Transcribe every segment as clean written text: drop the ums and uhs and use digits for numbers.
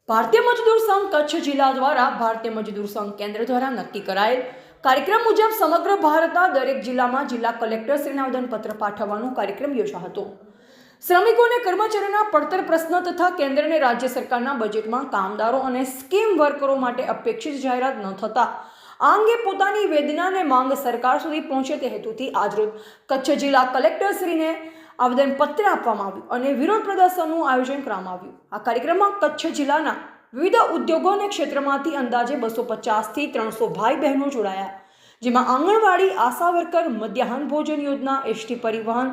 ભારતીય મજદૂર સંઘ કચ્છ જિલ્લા દ્વારા ભારતીય મજદૂર સંઘ કેન્દ્ર દ્વારા નક્કી કરાયેલ કાર્યક્રમ મુજબ સમગ્ર ભારતના દરેક જિલ્લામાં જિલ્લા કલેક્ટરશ્રીને આવેદનપત્ર પાઠવવાનો કાર્યક્રમ યોજાયો હતો। શ્રમિકોને કર્મચારીઓના પડતર પ્રશ્નો તથા કેન્દ્ર અને રાજ્ય સરકારના બજેટમાં કામદારો અને સ્કીમ વર્કરો માટે અપેક્ષિત જાહેરાત ન થતા આ અંગે પોતાની વેદના અને માંગ સરકાર સુધી પહોંચે તે હેતુથી આજરોજ કચ્છ જિલ્લા કલેક્ટરશ્રીને આવેદનપત્ર આપવામાં આવ્યું અને વિરોધ પ્રદર્શનનું આયોજન કરવામાં આવ્યું। આ કાર્યક્રમમાં કચ્છ જિલ્લાના વિવિધ ઉદ્યોગો અને ક્ષેત્રમાંથી અંદાજે 250 થી 300 ભાઈ બહેનો જોડાયા, જેમાં આંગણવાડી, આશા વર્કર, મધ્યાહન ભોજન યોજના, એસટી પરિવહન,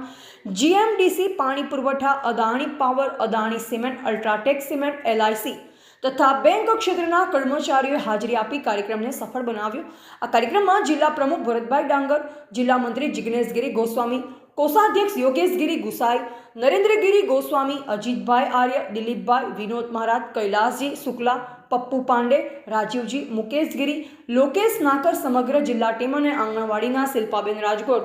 જીએમડીસી, પાણી પુરવઠા, Adani power, Adani cement, UltraTech cement, LIC તથા બેંક ક્ષેત્રના કર્મચારીઓએ હાજરી આપી કાર્યક્રમને સફળ બનાવ્યો। આ કાર્યક્રમમાં જિલ્લા પ્રમુખ ભરતભાઈ ડાંગર, જિલ્લા મંત્રી જિગ્નેશગીરી ગોસ્વામી, કોષાધ્યક્ષ યોગેશગીરી ગુસાઈ, નરેન્દ્રગીરી ગોસ્વામી, અજીતભાઈ આર્ય, દિલીપભાઈ, વિનોદ મહારાજ, કૈલાસજી શુક્લા, પપ્પુ પાંડે, રાજીવજી, મુકેશગીરી, લોકેશ નાકર સમગ્ર જિલ્લા ટીમ અને આંગણવાડીના શિલ્પાબેન રાજગોર,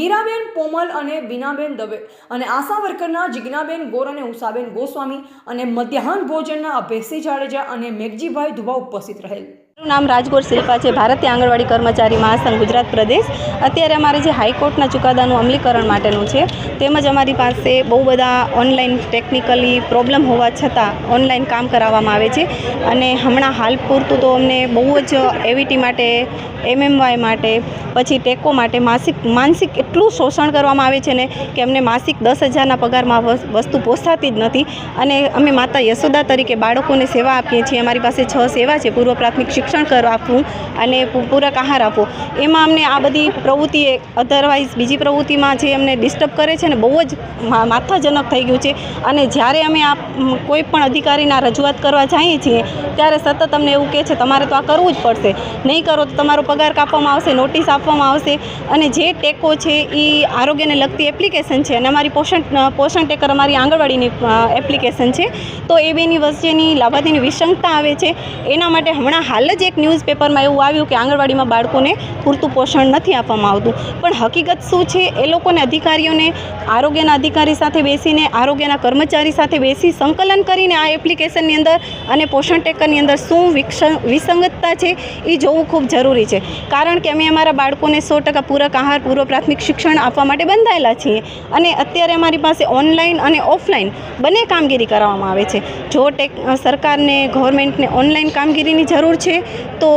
મીરાબેન પોમલ અને બીનાબેન દવે અને આશા વર્કરના જિજ્ઞાબેન ગોર અને ઉષાબેન ગોસ્વામી અને મધ્યાહન ભોજનના અભેસિંહ જાડેજા અને મેઘજીભાઈ ધુવા ઉપસ્થિત રહેલ। મારું નામ રાજગોર શિલ્પા છે, ભારતીય આંગણવાડી કર્મચારી મહાસંઘ ગુજરાત પ્રદેશ। અત્યારે અમારે જે હાઈકોર્ટના ચુકાદાનું અમલીકરણ માટેનું છે, તેમજ અમારી પાસે બહુ બધા ઓનલાઈન ટેકનિકલી પ્રોબ્લેમ હોવા છતાં ઓનલાઈન કામ કરાવવામાં આવે છે અને હમણાં હાલ પૂરતું તો અમને બહુ જ એવીટી માટે, એમએમવાય માટે, પછી ટેકો માટે માનસિક એટલું શોષણ કરવામાં આવે છે ને કે અમને માસિક 10,000ના પગારમાં વસ્તુ પોસાતી જ નથી અને અમે માતા યશોદા તરીકે બાળકોને સેવા આપીએ છીએ। અમારી પાસે 6 સેવા છે: પૂર્વ પ્રાથમિક શિક્ષણ આપવું અને પૂરક આહાર આપવો। એમાં અમને આ બધી પ્રવૃત્તિ અધરવાઇઝ બીજી પ્રવૃત્તિમાં જે અમને ડિસ્ટર્બ કરે છે ને બહુ જ માથાજનક થઈ ગયું છે અને જ્યારે અમે આ કોઈ પણ અધિકારીના રજૂઆત કરવા જઈએ છીએ ત્યારે સતત અમને એવું કહે છે તમારે તો આ કરવું જ પડશે, નહીં કરો તો તમારો પગાર કાપવામાં આવશે, નોટિસ આપવામાં આવશે। અને જે ટેકો છે એ આરોગ્યને લગતી એપ્લિકેશન છે અને અમારી પોષણ ટેકર અમારી આંગણવાડીની એપ્લિકેશન છે, તો એ બેની વચ્ચેની લાભાર્થીની વિસંગતા આવે છે। એના માટે હમણાં હાલ જ એક ન્યૂઝપેપરમાં એવું આવ્યું કે આંગણવાડીમાં બાળકોને પૂરતું પોષણ નથી આપવામાં આવતું, પણ હકીકત શું છે એ લોકોને અધિકારીઓને આરોગ્યના અધિકારી સાથે બેસીને, આરોગ્યના કર્મચારી સાથે બેસી સંકલન કરીને આ એપ્લિકેશનની અંદર અને પોષણ ટેકરની અંદર શું વિસંગતતા છે એ જોવું ખૂબ જરૂરી છે, કારણ કે અમે અમારા બાળકોને 100% પૂરક આહાર, પૂર્વ પ્રાથમિક શિક્ષણ આપવા માટે બંધાયેલા છીએ અને અત્યારે અમારી પાસે ઓનલાઈન અને ઓફલાઈન બંને કામગીરી કરવામાં આવે છે। જો સરકારને, ગવર્મેન્ટને ઓનલાઈન કામગીરીની જરૂર છે તો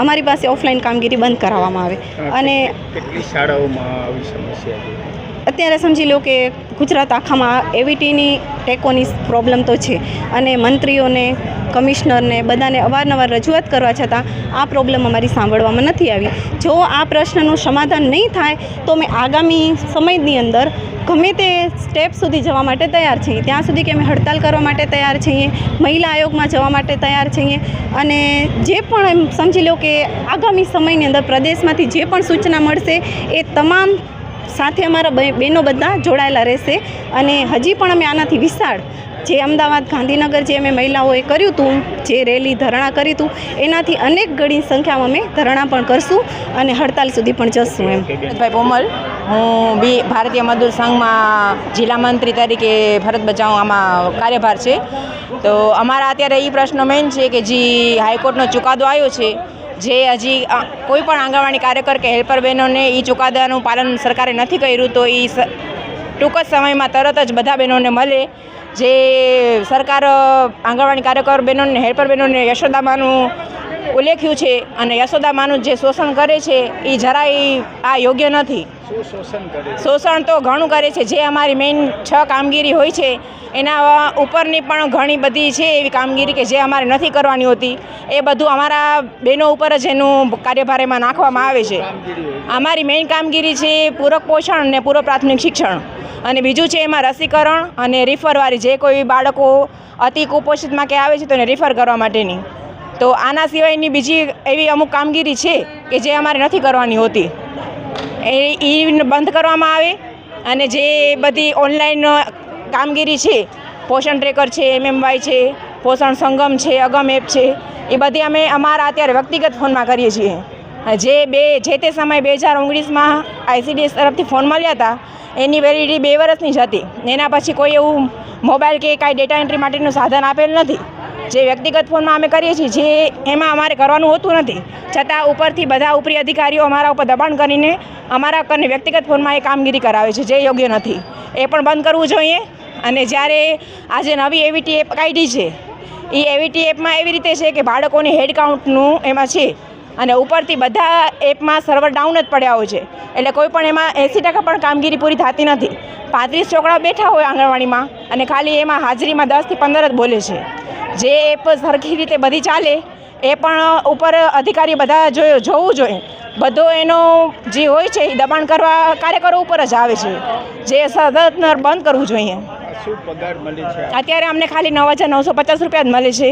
અમારી પાસે ઓફલાઈન કામગીરી બંધ કરાવવામાં આવે। અને કેટલી શાળાઓમાં આવી સમસ્યા છે? અત્યારે સમજી લો કે ગુજરાત આખામાં એવીટીની ટેકોની પ્રોબ્લેમ તો છે અને મંત્રીઓને, કમિશનરને બધાને અવારનવાર રજૂઆત કરવા છતાં આ પ્રોબ્લેમ અમારી સાંભળવામાં નથી આવી। જો આ પ્રશ્નનું સમાધાન નહીં થાય તો અમે આગામી સમયની અંદર ગમે તે સ્ટેપ સુધી જવા માટે તૈયાર છીએ, ત્યાં સુધી કે અમે હડતાલ કરવા માટે તૈયાર છીએ, મહિલા આયોગમાં જવા માટે તૈયાર છીએ અને જે પણ એમ સમજી લો કે આગામી સમયની અંદર પ્રદેશમાંથી જે પણ સૂચના મળશે એ તમામ સાથે અમારા બહેનો બધા જોડાયેલા રહેશે અને હજી પણ અમે આનાથી વિશાળ જે અમદાવાદ, ગાંધીનગર જે અમે મહિલાઓએ કર્યું હતું, જે રેલી, ધરણા કર્યું હતું, એનાથી અનેક ગણી સંખ્યામાં અમે ધરણા પણ કરશું અને હડતાલ સુધી પણ જશું। એમ ભાઈ પોમલ, હું ભારતીય મજદૂર સંઘમાં જિલ્લા મંત્રી તરીકે ફરજ બજાવું, આમાં કાર્યભાર છે। તો અમારા અત્યારે એ પ્રશ્ન મેઇન છે કે જે હાઈકોર્ટનો ચુકાદો આવ્યો છે, જે હજી કોઈ પણ આંગણવાડી કાર્યકર કે હેલ્પર બહેનોને એ ચુકાદાનું પાલન સરકારે નથી કર્યું, તો એ ટૂંક જ સમયમાં તરત જ બધા બહેનોને મળે। જે સરકાર આંગણવાડી કાર્યકર બહેનોને, હેલ્પર બહેનોને યશોદામાનું ઉલ્લેખ્યું છે અને યશોદામાનું જે શોષણ કરે છે એ જરાય આ યોગ્ય નથી। શોષણ તો ઘણું કરે છે, જે અમારી મેઇન 6 કામગીરી હોય છે એના ઉપરની પણ ઘણી બધી છે એવી કામગીરી કે જે અમારે નથી કરવાની હોતી, એ બધું અમારા બહેનો ઉપર જ એનું કાર્યભાર એમાં નાખવામાં આવે છે। અમારી મેઇન કામગીરી છે પૂરક પોષણ અને પૂર્વ પ્રાથમિક શિક્ષણ, અને બીજું છે એમાં રસીકરણ અને રિફરવાળી, જે કોઈ બાળકો અતિ કુપોષિતમાં કે આવે છે તો એને રિફર કરવા માટેની। તો આના સિવાયની બીજી એવી અમુક કામગીરી છે કે જે અમારે નથી કરવાની હોતી, એ બંધ કરવામાં આવે અને જે બધી ઓનલાઈન કામગીરી છે, પોષણ ટ્રેકર છે, એમએમવાય છે, પોષણ સંગમ છે, અગમ એપ છે, એ બધી અમે અમારા અત્યારે વ્યક્તિગત ફોનમાં કરીએ છીએ। જે તે સમયે 2019માં આઈસીડીએસ તરફથી ફોન મળ્યા હતા એની વેલિડિટી 2 વર્ષની જ હતી, એના પછી કોઈ એવું મોબાઈલ કે કાંઈ ડેટા એન્ટ્રી માટેનું સાધન આપેલ નથી। જે વ્યક્તિગત ફોનમાં અમે કરીએ છીએ જે એમાં અમારે કરવાનું હોતું નથી, છતાં ઉપરથી બધા ઉપરી અધિકારીઓ અમારા ઉપર દબાણ કરીને અમારા કરીને વ્યક્તિગત ફોનમાં એ કામગીરી કરાવે છે, જે યોગ્ય નથી. એ પણ બંધ કરવું જોઈએ. અને જ્યારે આજે નવી એવીટી એપ કાઢી છે, એ એવીટી એપમાં એવી રીતે છે કે બાળકોની હેડ કાઉન્ટનું એમાં છે અને ઉપરથી બધા એપમાં સર્વર ડાઉન જ પડ્યા હોય છે, એટલે કોઈ પણ એમાં 80% પણ કામગીરી પૂરી થતી નથી. 35 છોકરાઓ બેઠા હોય આંગણવાડીમાં અને ખાલી એમાં હાજરીમાં 10 થી 15 જ બોલે છે. જે એપ સરખી રીતે બધી ચાલે એ પણ ઉપર અધિકારી બધા જોવું જોઈએ. બધો એનો જે હોય છે એ દબાણ કરવા કાર્યકરો ઉપર જ આવે છે, જે સતત બંધ કરવું જોઈએ. શું પગાર મળે છે? અત્યારે અમને ખાલી 9,950 રૂપિયા જ મળે છે.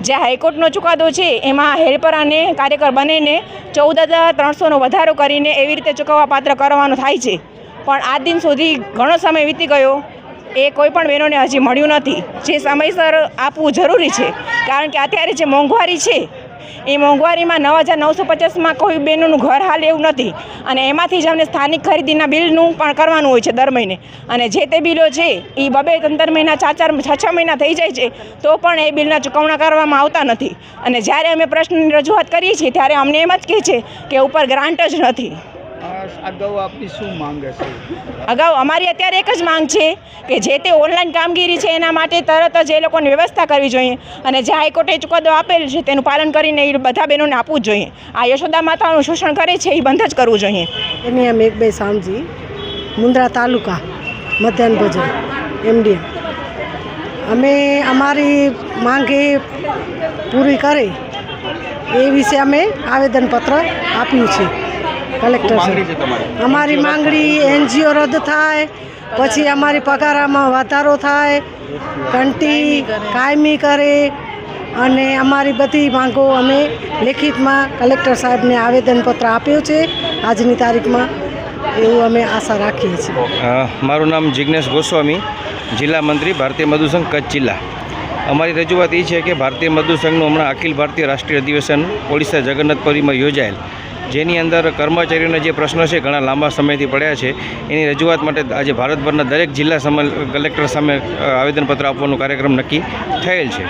જે હાઈકોર્ટનો ચુકાદો છે એમાં હેલ્પર અને કાર્યકર બંનેને 14,300નો વધારો કરીને એવી રીતે ચૂકવવા પાત્ર કરવાનું થાય છે. પણ આજ દિન સુધી ઘણો સમય વીતી ગયો, એ કોઈ પણ બહેનોને હજી મળ્યું નથી, જે સમયસર આપવું જરૂરી છે. કારણ કે અત્યારે જે મોંઘવારી છે એ મોંઘવારીમાં 9,950માં કોઈ બહેનોનું ઘર હાલ એવું નથી, અને એમાંથી જ અમને સ્થાનિક ખરીદીના બિલનું પણ કરવાનું હોય છે દર મહિને. અને જે તે બિલો છે એ 2-3 મહિના 4-6 મહિના થઈ જાય છે તો પણ એ બિલના ચૂકવણા કરવામાં આવતા નથી. અને જ્યારે અમે પ્રશ્નની રજૂઆત કરીએ છીએ ત્યારે અમને એમ જ કહે છે કે ઉપર ગ્રાન્ટ જ નથી. અગાઉ આપની શું માંગ હશે? અગાઉ અમારી અત્યારે એક જ માંગ છે કે જે તે ઓનલાઈન કામગીરી છે એના માટે તરત જ એ લોકોની વ્યવસ્થા કરવી જોઈએ, અને જે હાઈકોર્ટે ચુકાદો આપેલ છે તેનું પાલન કરીને એ બધા બહેનોને આપવું જ જોઈએ. આ યશોદા માતાનું શોષણ કરે છે એ બંધ જ કરવું જોઈએ. એની મેઘભાઈ સામજી, મુન્દ્રા તાલુકા, મધ્યાહન ભોજન MDM. અમે અમારી માંગે પૂરી કરે એ વિશે અમે આવેદનપત્ર આપ્યું છે કલેક્ટર સાહેબ. અમારી માંગણી NGO રદ થાય, પછી અમારી પગારમાં વધારો થાય, ઘંટી કાયમી કરે, અને અમારી બધી માંગો અમે લેખિતમાં કલેક્ટર સાહેબને આવેદનપત્ર આપ્યું છે આજની તારીખમાં, એવું અમે આશા રાખીએ છીએ. મારું નામ જિજ્ઞેશ ગોસ્વામી, જિલ્લા મંત્રી ભારતીય મજદૂર સંઘ કચ્છ જિલ્લા. અમારી રજૂઆત એ છે કે ભારતીય મજદૂર સંઘનું હમણાં અખિલ ભારતીય રાષ્ટ્રીય અધિવેશન ઓડિશા જગન્નાથપુરીમાં યોજાયેલ, જેની અંદર કર્મચારીઓના જે પ્રશ્નો છે ઘણા લાંબા સમયથી પડ્યા છે, એની રજૂઆત માટે આજે ભારતભરના દરેક જિલ્લા કલેક્ટર સામે આવેદનપત્ર આપવાનો કાર્યક્રમ નક્કી થયેલ છે.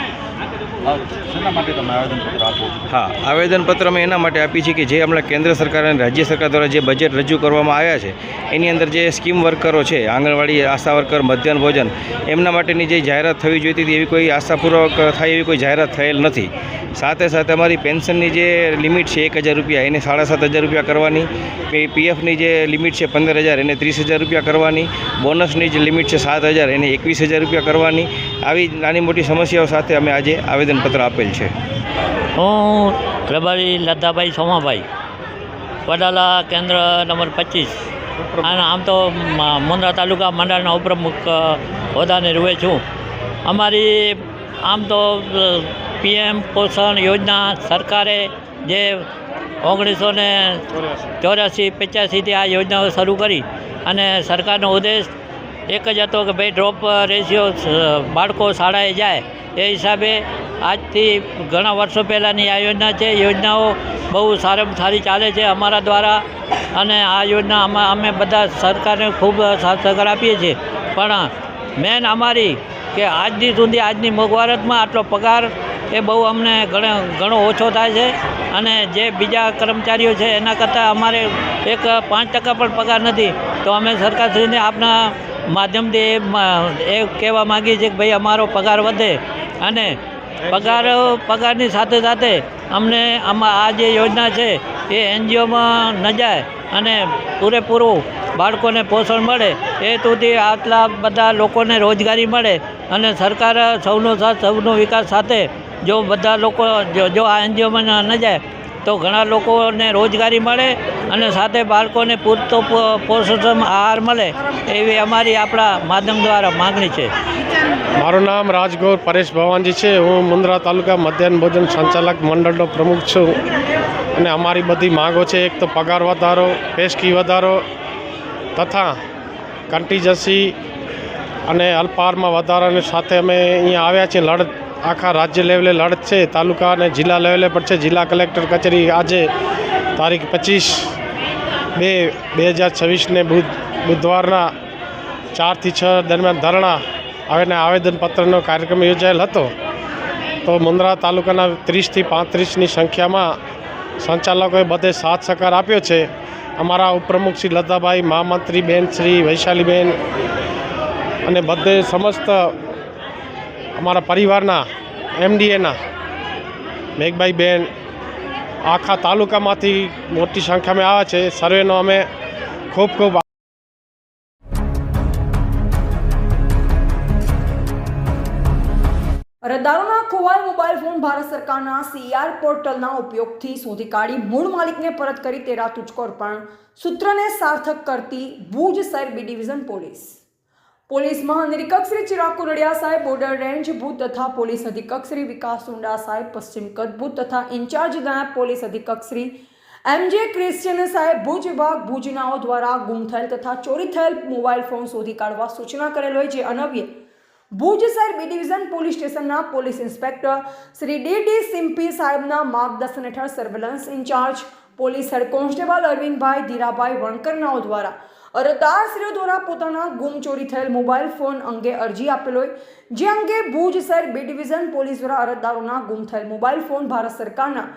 શેના માટે તમે આવેદનપત્ર આપો? હા, આવેદનપત્ર અમે એના માટે આપી છે કે જે હમણાં કેન્દ્ર સરકાર અને રાજ્ય સરકાર દ્વારા જે બજેટ રજૂ કરવામાં આવ્યા છે એની અંદર જે સ્કીમ વર્કરો છે, આંગણવાડી, આશા વર્કર, મધ્યાહન ભોજન, એમના માટેની જે જાહેરાત થવી જોઈતી હતી એવી કોઈ આશાપૂર્વક થાય એવી કોઈ જાહેરાત થયેલ નથી. સાથે સાથે અમારી પેન્શનની જે લિમિટ છે 1,000 રૂપિયા એને 7,500 રૂપિયા કરવાની, PFની જે લિમિટ છે 15,000 એને 30,000 રૂપિયા કરવાની, બોનસની જે લિમિટ છે 7,000 એને 21,000 રૂપિયા કરવાની, આવી નાની મોટી સમસ્યાઓ સાથે અમે આજે આવેદનપત્ર આપેલ છે. હું રબારી લદ્દાભાઈ સોમાભાઈ, વડાલા કેન્દ્ર નંબર 25, અને આમ તો મુન્દ્રા તાલુકા મંડળના ઉપપ્રમુખ હોદ્દાને રૂએ છું. અમારી આમ તો PM પોષણ યોજના સરકારે જે 1984-85થી આ યોજનાઓ શરૂ કરી, અને સરકારનો ઉદ્દેશ એક જ હતો કે ભાઈ ડ્રોપ રેશિયો બાળકો શાળાએ જાય, એ હિસાબે આજથી ઘણા વર્ષો પહેલાંની આ યોજના છે. યોજનાઓ બહુ સારામાં સારી ચાલે છે અમારા દ્વારા, અને આ યોજના અમે બધા સરકારને ખૂબ સાથ સહકાર આપીએ છીએ. પણ મેન અમારી કે આજની સુધી આજની મોંઘવારીમાં આટલો પગાર એ બહુ અમને ઘણો ઓછો થાય છે, અને જે બીજા કર્મચારીઓ છે એના કરતાં અમારે 5% પણ પગાર નથી. તો અમે સરકારશ્રીને આપના માધ્યમથી એ કહેવા માગીએ છીએ કે ભાઈ અમારો પગાર વધે, અને પગારની સાથે સાથે અમને આ જે યોજના છે એ NGOમાં ન જાય અને પૂરેપૂરું બાળકોને પોષણ મળે, એ સુધી આટલા બધા લોકોને રોજગારી મળે. અને સરકાર સૌનો સાથ સૌનો વિકાસ સાથે જો બધા લોકો જો આ NGOમાં ન જાય તો ઘણા લોકોને રોજગારી મળે, અને સાથે બાળકોને પૂરતો પોષણ આહાર મળે, એવી અમારી આપણા માધ્યમ દ્વારા માગણી છે. મારું નામ રાજગોર પરેશ ભવાનજી છે. હું મુન્દ્રા તાલુકા મધ્યાહન ભોજન સંચાલક મંડળનો પ્રમુખ છું, અને અમારી બધી માગો છે. એક તો પગાર વધારો, પેસ્કી વધારો તથા કન્ટીજન્સી અને અલ્પાહારમાં વધારાની સાથે અમે અહીંયા આવ્યા છીએ. લડત આખા રાજ્ય લેવલે લડત છે, તાલુકા અને જિલ્લા લેવલે પણ છે. જિલ્લા કલેક્ટર કચેરી આજે તારીખ 25/2/2026ને બુધવારના 4 થી 6 દરમિયાન ધરણા અને આવેદનપત્રનો કાર્યક્રમ યોજાયેલ હતો. તો મુન્દ્રા તાલુકાના 30થી 35ની સંખ્યામાં સંચાલકોએ બધે સાથ સહકાર આપ્યો છે. અમારા ઉપપ્રમુખ શ્રી લતાભાઈ, મહામંત્રી બેન શ્રી વૈશાલીબેન અને બધે સમસ્ત અમારા પરિવારના MDAના મેઘભાઈ બેન આખા તાલુકામાંથી મોટી સંખ્યામાં આવ્યા છે. સર્વેનો અમે ખૂબ ખૂબ અરજદારોના ખોવાયેલ મોબાઈલ ફોન ભારત સરકારના CR પોર્ટલના ઉપયોગથી શોધી કાઢી મૂળ માલિકને પરત કરી તેરા તુજકો અર્પણ સૂત્રને સાર્થક કરતી ભુજ શહેર B ડિવિઝન પોલીસ મહાનિરીક્ષક શ્રી ચિરાગ કુરડિયા સાહેબ બોર્ડર રેન્જ ભુજ તથા પોલીસ અધિક્ષક શ્રી વિકાસ સુંડા સાહેબ પશ્ચિમ કચ્છ ભુજ તથા ઇન્ચાર્જ નાયબ પોલીસ અધિક્ષક શ્રી MJ ક્રિશ્ચિયન સાહેબ ભુજ વિભાગ ભુજનાઓ દ્વારા ગુમ થયેલ તથા ચોરી થયેલ મોબાઈલ ફોન શોધી કાઢવા સૂચના કરેલ હોય, જે અન્વયે ભુજ શહેર B ડિવિઝન પોલીસ સ્ટેશનના police inspector Shri DD Simpi સાહેબના માર્ગદર્શન હેઠળ surveillance incharge police head constable Arvindbhai Dhirabhai વણકરનાઓ દ્વારા અરજદારશ્રીઓ દ્વારા પોતાના ગુમ ચોરી થયેલ મોબાઈલ ફોન અંગે અરજી આપેલ હોય, જે અંગે ભુજ શહેર B ડિવિઝન પોલીસ દ્વારા અરજદારોના ગુમ થયેલ મોબાઈલ ફોન ભારત સરકારના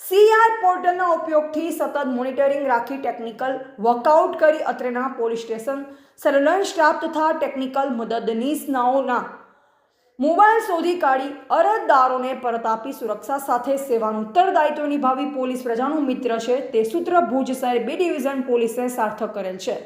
CR પોર્ટલના ઉપયોગથી સતત મોનિટરિંગ રાખી ટેકનિકલ વર્કઆઉટ કરી અત્રેના પોલીસ સ્ટેશન સર્વેલન્સ સ્ટાફ તથા ટેકનિકલ મદદનીશનાઓના મોબાઈલ શોધી કાઢી અરજદારોને પરત આપી સુરક્ષા સાથે સેવાનું ઉત્તરદાયિત્વ નિભાવી પોલીસ પ્રજાનું મિત્ર છે તે સૂત્ર ભુજ શહેર B ડિવિઝન પોલીસે સાર્થક કરેલ છે.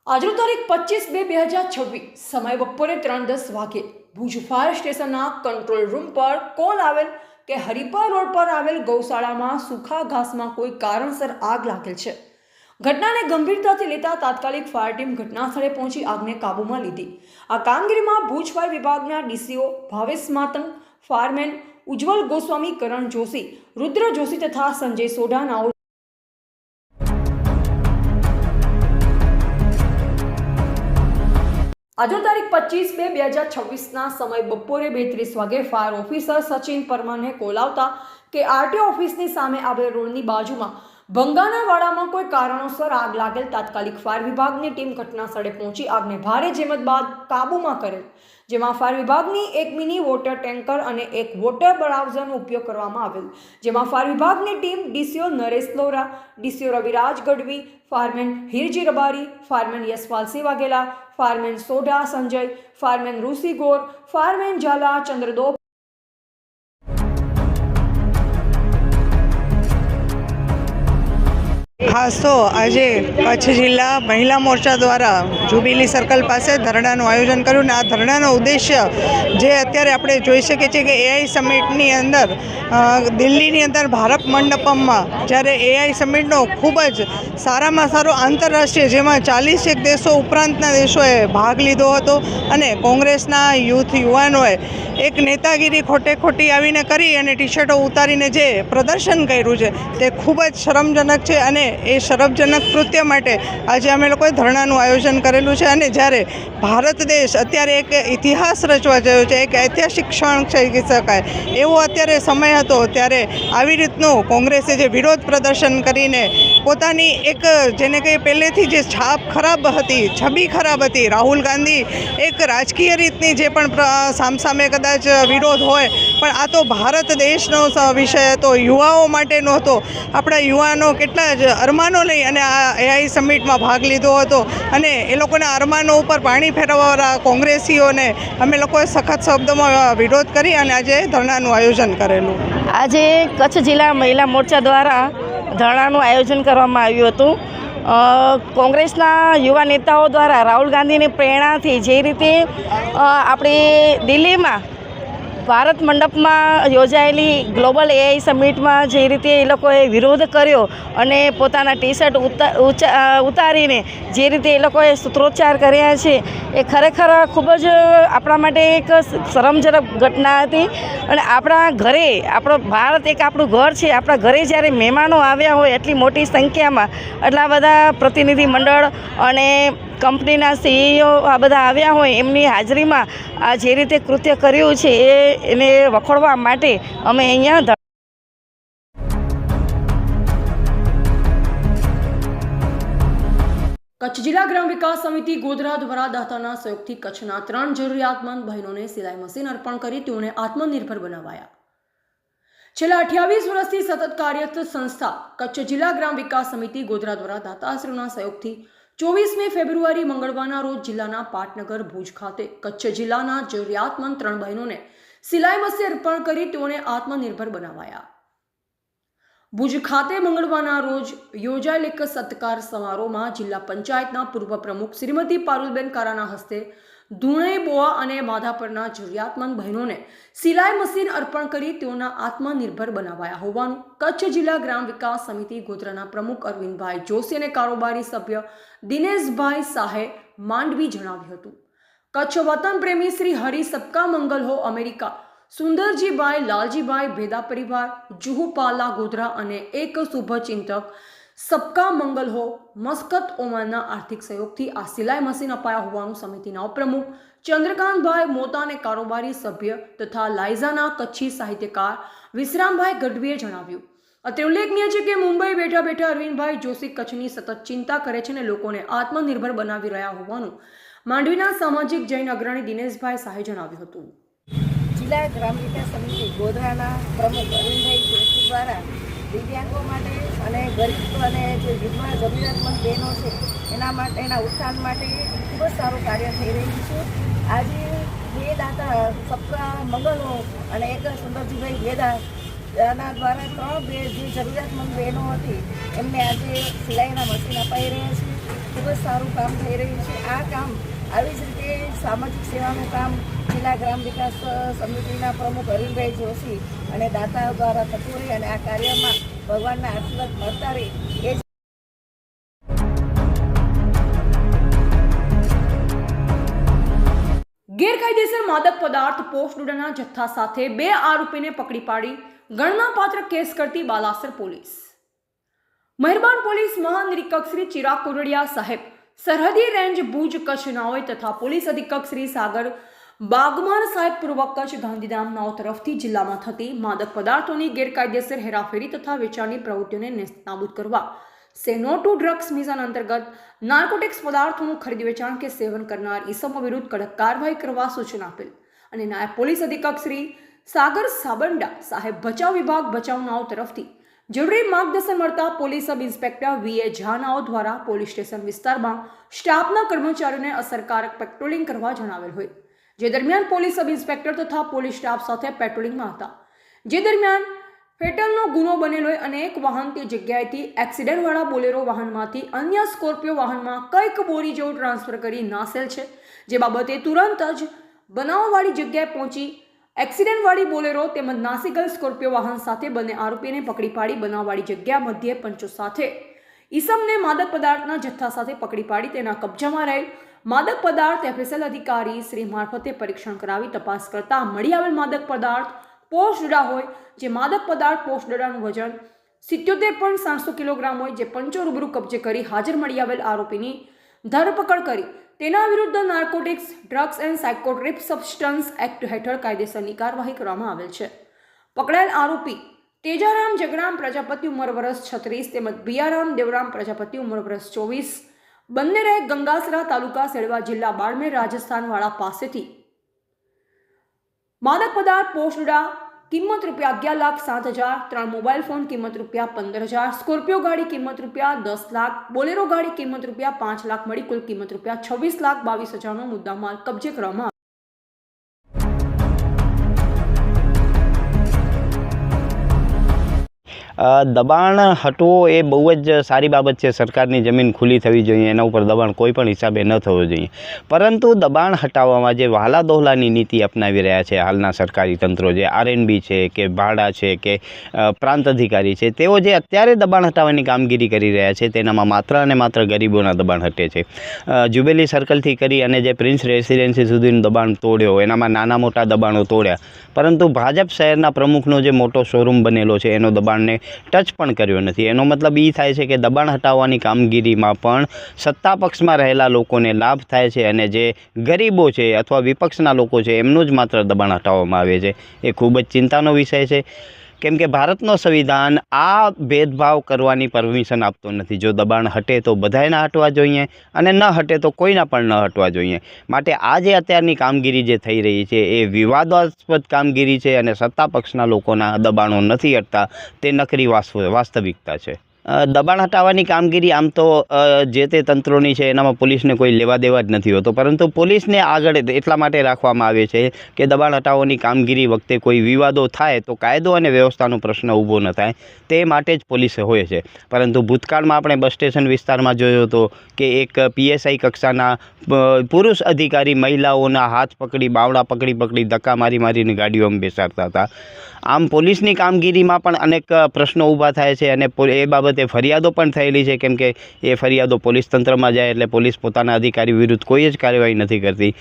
આજનો તારીખ 25/2/2026 સમય બપોરે 3:10 વાગે ભુજ ફાયર સ્ટેશનના કંટ્રોલ રૂમ પર કોલ આવેલ કે હરિપર રોડ પર આવેલ ગૌશાળામાં સૂખા ઘાસમાં કોઈ કારણસર આગ લાગેલ છે. ઘટનાને ગંભીરતાથી લેતા તાત્કાલિક ફાયર ટીમ ઘટના સ્થળે પહોંચી આગને કાબૂમાં લીધી. આ કામગીરીમાં ભુજ ફાયર વિભાગના DCO ભાવેશ માતંગ, ફાયરમેન ઉજ્જવલ ગોસ્વામી, કરણ જોશી, રુદ્ર જોશી તથા સંજય સોઢાનાઓ આજનો તારીખ 25/2/2026ના સમય બપોરે 2:30 વાગે ફાયર ઓફિસર સચિન પરમારને કોલ આવતા કે RTO ઓફિસની સામે આવેલ રોડની બાજુમાં ભંગાના વાડામાં કોઈ કારણોસર આગ લાગેલ. તાત્કાલિક ફાયર વિભાગની ટીમ ઘટના સ્થળે પહોંચી આગને ભારે જહેમત બાદ કાબૂમાં કરેલ, જેમાં ફાયર વિભાગની એક મિની વોટર ટેન્કર અને એક વોટર બ્રાઉઝરનો ઉપયોગ કરવામાં આવેલ, જેમાં ફાયર વિભાગની team DCO Naresh Lora, DCO Raviraj Gadhvi, fireman Hirji Rabari, fireman Yashpalsinh Vaghela, fireman Sodha Sanjay, fireman Rishi Gor, fireman Jhala ચંદ્રદો ખાસ તો આજે કચ્છ જિલ્લા મહિલા મોરચા દ્વારા જુબિલી સર્કલ પાસે ધરણાનું આયોજન કર્યું ને આ ધરણાનો ઉદ્દેશ્ય જે અત્યારે આપણે જોઈ શકીએ છીએ કે AI સમિટની અંદર દિલ્હીની અંદર ભારત મંડપમમાં જ્યારે AI સમિટનો ખૂબ જ સારામાં સારો આંતરરાષ્ટ્રીય જેમાં 41 દેશો ઉપરાંતના દેશોએ ભાગ લીધો હતો અને કોંગ્રેસના યુવાનોએ એક નેતાગીરી ખોટી આવીને કરી અને ટી-શર્ટો ઉતારીને જે પ્રદર્શન કર્યું છે તે ખૂબ જ શરમજનક છે અને એ શરમજનક કૃત્ય માટે આજે અમે લોકોએ ધરણાનું આયોજન કરેલું છે. અને જ્યારે ભારત દેશ અત્યારે એક ઇતિહાસ રચવા ગયો છે, એક ઐતિહાસિક ક્ષણ કહી શકાય એવો અત્યારે સમય હતો, ત્યારે આવી રીતનું કોંગ્રેસે જે વિરોધ પ્રદર્શન કરીને પોતાની એક જેને કંઈ પહેલેથી જે છાપ ખરાબ હતી, છબી ખરાબ હતી, રાહુલ ગાંધી એક રાજકીય રીતની જે પણ સામસામે કદાચ વિરોધ હોય પણ આ તો ભારત દેશનો વિષય હતો, યુવાઓ માટેનો હતો. આપણા યુવાનો કેટલા જ અરમાનો લઈ અને આ AI સમિટમાં ભાગ લીધો હતો અને એ લોકોના અરમાનો ઉપર પાણી ફેરવવાવાળા કોંગ્રેસીઓને અમે લોકોએ સખત શબ્દોમાં વિરોધ કરી અને આજે ધરણાનું આયોજન કરેલું. આજે કચ્છ જિલ્લા મહિલા મોરચા દ્વારા ધરણાનું આયોજન કરવામાં આવ્યું હતું. કોંગ્રેસના યુવા નેતાઓ દ્વારા રાહુલ ગાંધીની પ્રેરણાથી જે રીતે આપણે દિલ્હીમાં ભારત મંડપમાં યોજાયેલી ગ્લોબલ AI સમિટમાં જે રીતે એ લોકોએ વિરોધ કર્યો અને પોતાના ટી-શર્ટ ઉતારીને જે રીતે એ લોકોએ સૂત્રોચ્ચાર કર્યા છે એ ખરેખર ખૂબ જ આપણા માટે એક શરમજનક ઘટના હતી. અને આપણા ઘરે આપણો ભારત એક આપણું ઘર છે, આપણા ઘરે જ્યારે મહેમાનો આવ્યા હોય એટલી મોટી સંખ્યામાં એટલા બધા પ્રતિનિધિ મંડળ અને કંપનીના CEO આ બધા આવ્યા હોય એમની હાજરીમાં આ જે રીતે કૃત્ય કર્યું છે એને વખોડવા માટે અમે અહીંયા કચ્છ જિલ્લા ગ્રામ વિકાસ સમિતિ ગોધરા દ્વારા દાતાના સહયોગથી કચ્છના 3 જરૂરિયાતમંદ બહેનોને સિલાઈ મશીન અર્પણ કરી તેઓને આત્મનિર્ભર બનાવાયા. છેલ્લા 28 વર્ષથી સતત કાર્યરત સંસ્થા કચ્છ જિલ્લા ગ્રામ વિકાસ સમિતિ ગોધરા દ્વારા દાતાશ્રીઓના સહયોગથી 24 ફેબ્રુઆરી મંગળવારના રોજ જિલ્લાના પાટનગર ભુજ ખાતે કચ્છ જિલ્લાના જરૂરિયાતમંદ 3 બહેનોને સિલાઈ મશીન અર્પણ કરી તેઓને આત્મનિર્ભર બનાવાયા. ભુજ ખાતે મંગળવારના રોજ યોજાયેલ એક સત્કાર સમારોહમાં જિલ્લા પંચાયતના પૂર્વ પ્રમુખ શ્રીમતી પારુલબેન કારાના હસ્તે ધુણઈ બોઆ અને માધાપરના જરૂરિયાતમંદ બહેનોને સિલાઈ મશીન અર્પણ કરી તેઓના આત્મનિર્ભર બનાવાયા હોવાનું કચ્છ જિલ્લા ગ્રામ વિકાસ સમિતિ ગોધરાના પ્રમુખ અરવિંદભાઈ જોશી અને કારોબારી સભ્ય દિનેશભાઈ શાહે માંડવી જણાવ્યું હતું. કચ્છ વતન પ્રેમી શ્રી હરિ સબકા મંગલ હો અમેરિકા સુંદરજીભાઈ લાલજીભાઈ ભેદા પરિવાર જુહુ પાલા ગોધરા અને એક શુભચિંતક સબકા મંગલ હો મસ્કત ઓમાનના આર્થિક સહયોગથી આ સિલાઈ મશીન અપાયા હોવાનું સમિતિના ઉપપ્રમુખ ચંદ્રકાંતભાઈ મોતા અને કારોબારી સભ્ય તથા લાયઝાના કચ્છી સાહિત્યકાર વિશ્રામભાઈ ગઢવીએ જણાવ્યું. અત્રે ઉલ્લેખનીય છે કે મુંબઈ બેઠા બેઠા અરવિંદભાઈ જોશી કચ્છની સતત ચિંતા કરે છે અને લોકોને આત્મનિર્ભર બનાવી રહ્યા હોવાનું માંડવીના સામાજિક જૈન અગ્રણી દિનેશભાઈ શાહે જણાવ્યું હતું. જિલ્લા ગ્રામ વિકાસ સમિતિ ગોધરાના પ્રમુખ અરવિંદભાઈ જોશી દ્વારા દિવ્યાંગો માટે અને ગરીબ અને જે વિધવા જરૂરિયાતમંદ બહેનો છે એના માટેના ઉત્થાન માટે ખૂબ જ સારું કાર્ય થઈ રહ્યું છે. આજે બે દાતા સબકા મંગલો અને એક સુંદરજીભાઈ ભેદા એના દ્વારા 3 જે જરૂરિયાતમંદ બહેનો હતી એમને આજે સિલાઈના મશીન અપાઈ રહ્યા છે. ખૂબ જ સારું કામ થઈ રહ્યું છે. આ કામ આવી જ રીતે સામાજિક સેવાનું કામ જિલ્લા ગ્રામ વિકાસ સમિતિના પ્રમુખ અરવિંદભાઈ જોશી અને દાતાઓ દ્વારા થતું રહે અને આ કાર્યમાં ભગવાનના આશીર્વાદ મળતા રહે એ જ. ગેરકાયદેસર માદક પદાર્થ પોસ્ટડના જથ્થા સાથે 2 આરોપીને પકડી પાડી ગણનાપાત્ર કેસ કરતી બાલાસર પોલીસ. મહેરબાન પોલીસ મહાનિરીક્ષક શ્રી ચિરાગ કોરડિયા સાહેબ, સરહદી રેન્જ ભુજ કચ્છ નાઓય તથા પોલીસ અધિક્ષક શ્રી સાગર બાગમાન સાહેબ પૂર્વ કચ્છ ગાંધીધામ નાઓ તરફથી જિલ્લામાં થતી માદક પદાર્થોની ગેરકાયદેસર હેરાફેરી તથા વેચાણની પ્રવૃત્તિઓને નાબૂદ કરવા સે નો ટુ ડ્રગ્સ મિશન અંતર્ગત નાર્કોટિક્સ પદાર્થોનું ખરીદ વેચાણ કે સેવન કરનાર ઈસમો વિરુદ્ધ કડક કાર્યવાહી કરવા સૂચના આપેલ અને નાયબ પોલીસ અધિક્ષક શ્રી સાગર સાબંડા સાહેબ બચાવ વિભાગ બચાવ નાઓ તરફથી જરૂરી માર્ગદર્શન મળતા પોલીસ સબ ઇન્સ્પેક્ટર વીએ ઝાનાઓ દ્વારા પોલીસ સ્ટેશન વિસ્તારમાં સ્ટાફના કર્મચારીઓને અસરકારક પેટ્રોલિંગ કરવા જણાવેલ હોય, જે દરમિયાન પોલીસ સબ ઇન્સ્પેક્ટર તથા પોલીસ સ્ટાફ સાથે પેટ્રોલિંગમાં હતા. જે દરમિયાન ફેટલનો ગુનો બનેલો હોય અને એક વાહન તે જગ્યાએથી એક્સિડન્ટવાળા બોલેરો વાહનમાંથી અન્ય સ્કોર્પિયો વાહનમાં કંઈક બોરી જેવું ટ્રાન્સફર કરી નાસેલ છે, જે બાબતે તુરંત જ બનાવવાળી જગ્યાએ પહોંચી એક્સિડન્ટવાળી બોલેરો તેમજ નાસી ગયેલ સ્કોર્પિયો વાહન સાથે બંને આરોપીને પકડી પાડી બનાવવાળી જગ્યા મધ્યે પંચો સાથે ઈસમને માદક પદાર્થના જથ્થા સાથે પકડી પાડી તેના કબજામાં રહેલ માદક પદાર્થ FSL અધિકારી શ્રી મારફતે પરીક્ષણ કરાવી તપાસ કરતા મળી આવેલ માદક પદાર્થ પોસ્ટડા હોય, જે માદક પદાર્થ પોસ્ટડાનું વજન 77.700 કિલોગ્રામ હોય, જે પંચો રૂબરૂ કબજે કરી હાજર મળી આવેલ આરોપીની ધરપકડ કરી તેના વિરુદ્ધ narcotics drugs and psychotropic substance act હેઠળ કાયદેસરની કાર્યવાહી કરવામાં આવેલ છે. પકડાયેલ આરોપી તેજારામ જગરામ પ્રજાપતિ ઉંમર વર્ષ 36 તેમજ બિયારામ દેવરામ પ્રજાપતિ ઉંમર વર્ષ 24 બંને રહે ગંગાસરા તાલુકા સેડવા જિલ્લા બાડમેર રાજસ્થાન વાળા પાસેથી માદક પદાર્થ પોસ્ટડા કિંમત ₹11,07,000, 3 મોબાઈલ ફોન કિંમત ₹15,000, સ્કોર્પિયો ગાડી કિંમત ₹10 લાખ, બોલેરો ગાડી કિંમત ₹5 લાખ મળી કુલ કિંમત ₹26,22,000નો મુદ્દામાલ કબજે કરવામાં દબાણ હટવો એ બહુ જ સારી બાબત છે. સરકારની જમીન ખુલ્લી થવી જોઈએ, એના ઉપર દબાણ કોઈ પણ હિસાબે ન થવું જોઈએ. પરંતુ દબાણ હટાવવામાં જે વહાલા દોહલાની નીતિ અપનાવી રહ્યા છે હાલના સરકારી તંત્રો, જે RNB છે કે ભાડા છે કે પ્રાંત અધિકારી છે, તેઓ જે અત્યારે દબાણ હટાવવાની કામગીરી કરી રહ્યા છે તેનામાં માત્ર અને માત્ર ગરીબોના દબાણ હટે છે. જુબેલી સર્કલથી કરી અને જે પ્રિન્સ રેસિડેન્સી સુધીનું દબાણ તોડ્યો, એનામાં નાના મોટા દબાણો તોડ્યા, પરંતુ ભાજપ શહેરના પ્રમુખનો જે મોટો શોરૂમ બનેલો છે એનો દબાણને ટચ પણ કર્યો નથી. એનો મતલબ એ થાય છે કે દબાણ હટાવવાની કામગીરીમાં પણ સત્તા પક્ષમાં રહેલા લોકોને લાભ થાય છે અને જે ગરીબો છે અથવા વિપક્ષના લોકો છે એમનું જ માત્ર દબાણ હટાવવામાં આવે છે. એ ખૂબ જ ચિંતાનો વિષય છે. કેમ કે ભારતનો સંવિધાન આ ભેદભાવ કરવાની પરમિશન આપતો નથી. જો દબાણ હટે તો બધાયના હટવા જોઈએ અને ન હટે તો કોઈના પણ ન હટવા જોઈએ. માટે આ જે અત્યારની કામગીરી જે થઈ રહી છે એ વિવાદાસ્પદ કામગીરી છે અને સત્તા પક્ષના લોકોના દબાણો નથી હટતા, તે નકરી વાસ્તવિકતા છે. દબાણ હટાવવાની કામગીરી આમ તો જે તે તંત્રોની છે એનામાં પોલીસને કોઈ લેવા દેવા જ નથી હોતો, પરંતુ પોલીસને આગળ એટલા માટે રાખવામાં આવે છે કે દબાણ હટાવવાની કામગીરી વખતે કોઈ વિવાદો થાય તો કાયદો અને વ્યવસ્થાનો પ્રશ્ન ઊભો ન થાય, તે માટે જ પોલીસ હોય છે. પરંતુ ભૂતકાળમાં આપણે બસ સ્ટેશન વિસ્તારમાં જોયો હતો કે એક PSI કક્ષાના પુરુષ અધિકારી મહિલાઓના હાથ પકડી, બાવડા પકડી ધક્કા મારીને ગાડીઓમાં બેસાડતા હતા. આમ પોલીસની કામગીરીમાં પણ અનેક પ્રશ્નો ઊભા થાય છે અને એ બાબતે ફરિયાદો પણ થયેલી છે, કેમ કે એ ફરિયાદો પોલીસ તંત્રમાં જાય એટલે પોલીસ પોતાના અધિકારી વિરુદ્ધ કોઈ જ કાર્યવાહી નથી કરતી.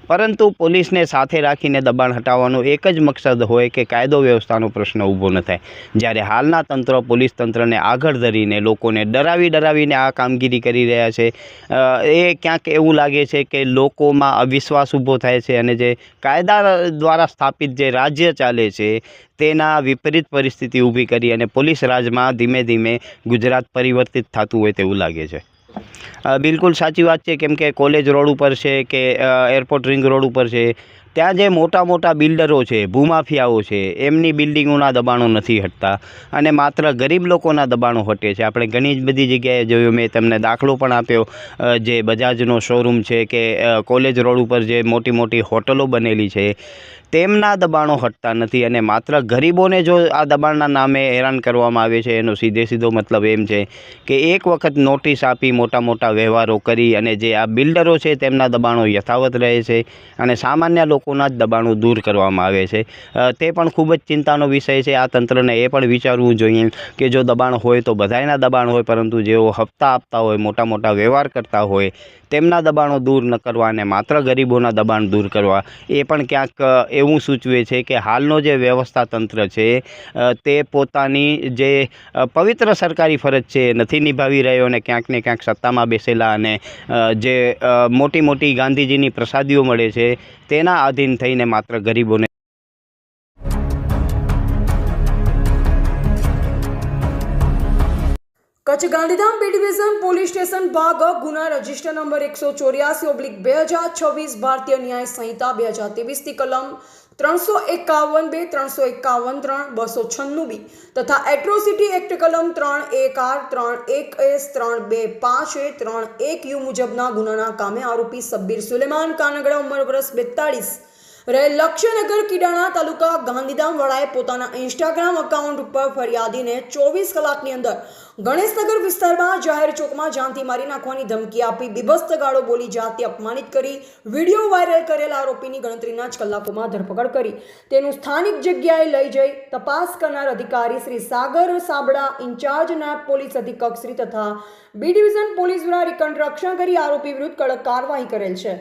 પરંતુ પોલીસને સાથે રાખીને દબાણ હટાવવાનો એક જ મકસદ હોય કે કાયદો વ્યવસ્થાનો પ્રશ્ન ઊભો ન થાય. જ્યારે હાલના તંત્ર પોલીસ તંત્રને આગળ ધરીને લોકોને ડરાવીને આ કામગીરી કરી રહ્યા છે, એ ક્યાંક એવું લાગે છે કે લોકોમાં અવિશ્વાસ ઊભો થાય છે અને જે કાયદા દ્વારા સ્થાપિત જે રાજ્ય ચાલે છે તેના વિપરીત પરિસ્થિતિ ઊભી કરી અને પોલીસ રાજમાં ધીમે ધીમે ગુજરાત પરિવર્તિત થતું હોય તેવું લાગે છે. બિલકુલ સાચી વાત છે, કેમ કે કોલેજ રોડ ઉપર છે કે એરપોર્ટ રિંગ રોડ ઉપર છે, ત્યાં જે મોટા બિલ્ડરો છે, ભૂમાફિયાઓ છે, એમની બિલ્ડિંગોના દબાણો નથી હટતા અને માત્ર ગરીબ લોકોના દબાણો હટે છે. આપણે ઘણી જ બધી જગ્યાએ જોયું, મેં તમને દાખલો પણ આપ્યો, જે બજાજનો શોરૂમ છે કે કોલેજ રોડ ઉપર જે મોટી હોટલો બનેલી છે તેમના દબાણો હટતા નથી અને માત્ર ગરીબોને જો આ દબાણના નામે હેરાન કરવામાં આવે છે એનો સીધો મતલબ એમ છે કે એક વખત નોટિસ આપી મોટા વ્યવહારો કરી અને જે આ બિલ્ડરો છે તેમના દબાણો યથાવત રહે છે અને સામાન્ય લોકોના જ દબાણો દૂર કરવામાં આવે છે. તે પણ ખૂબ જ ચિંતાનો વિષય છે. આ તંત્રને એ પણ વિચારવું જોઈએ કે જો દબાણ હોય તો બધાયના દબાણ હોય, પરંતુ જેઓ હપ્તા આપતા હોય, મોટા વ્યવહાર કરતા હોય તેમના દબાણો દૂર ન કરવા અને માત્ર ગરીબોના દબાણ દૂર કરવા, એ પણ ક્યાંક એવું સૂચવે છે કે હાલનો જે વ્યવસ્થા તંત્ર છે તે પોતાની જે પવિત્ર સરકારી ફરજ છે નથી નિભાવી રહ્યો અને ક્યાંક ને ક્યાંક સત્તામાં બેસેલા અને જે મોટી ગાંધીજીની પ્રસાદીઓ મળે છે તેના આધીન થઈને માત્ર ગરીબોને Kutch Gandhidham B division police station ભાગ ગુના રજિસ્ટર નંબર 184/2026 ભારતીય ન્યાય સંહિતા 2023 થી કલમ 351(2), 351(3), 296(b) તથા એટ્રોસિટી એક્ટ કલમ 3(1)(r), 3(1)(s), 3(2)(5)(a), 3(1)(u) મુજબના ગુનાના કામે આરોપી સબ્બીર સુલેમાન કાનગડા ઉંમર વર્ષ 42 રહે લક્ષ્યનગર કીડાણા તાલુકા ગાંધીધામ વડાએ પોતાના ઇન્સ્ટાગ્રામ એકાઉન્ટ ઉપર ફરિયાદીને 24 કલાકની અંદર ગણેશનગર વિસ્તારમાં જાહેર ચોકમાં જાનથી મારી નાખવાની ધમકી આપી બીભત્સ ગાળો બોલી જાતિ અપમાનિત કરી વિડીયો વાયરલ કરેલ આરોપીની ગણતરીના જ કલાકોમાં ધરપકડ કરી તેનું સ્થાનિક જગ્યાએ લઈ જઈ તપાસ કરનાર અધિકારી શ્રી સાગર સાબડા, ઇન્ચાર્જ નાયબ પોલીસ અધિક્ષક શ્રી તથા બી ડિવિઝન પોલીસ દ્વારા રિકન્સ્ટ્રક્શન કરી આરોપી વિરુદ્ધ કડક કાર્યવાહી કરેલ છે.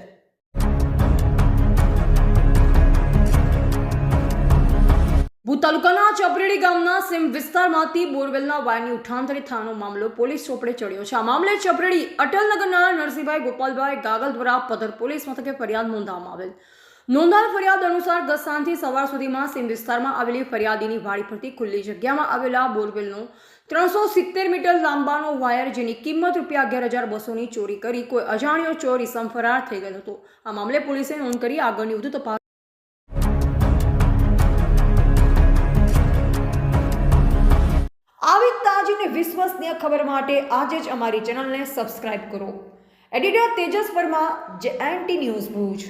ભૂત તાલુકાના ચપરેડી ગામના સીમ વિસ્તારમાંથી બોરવેલના વાયરની ઉઠાંતરી થવાનો મામલો પોલીસ ચોપડે ચડ્યો છે. આ મામલે ચપરેડી અટલનગરના નરસિંહભાઈ ગોપાલભાઈ ગાગલ દ્વારા પધર પોલીસ મથકે ફરિયાદ નોંધવામાં આવેલ. નોંધાયેલ ફરિયાદ અનુસાર ગત સાંજથી સવાર સુધીમાં સીમ વિસ્તારમાં આવેલી ફરિયાદીની વાડી પરથી ખુલ્લી જગ્યામાં આવેલા બોરવેલનો 370 મીટર લાંબાનો વાયર જેની કિંમત ₹11,200ની ચોરી કરી કોઈ અજાણ્યો ચોર ઇસમ ફરાર થઈ ગયો હતો. આ મામલે પોલીસે નોંધ કરી આગળની વધુ તપાસ. આવી તાજી અને વિશ્વસનીય ખબર માટે આજે જ અમારી ચેનલને સબસ્ક્રાઇબ કરો. Editor Tejas Verma, JNT news Bhuj.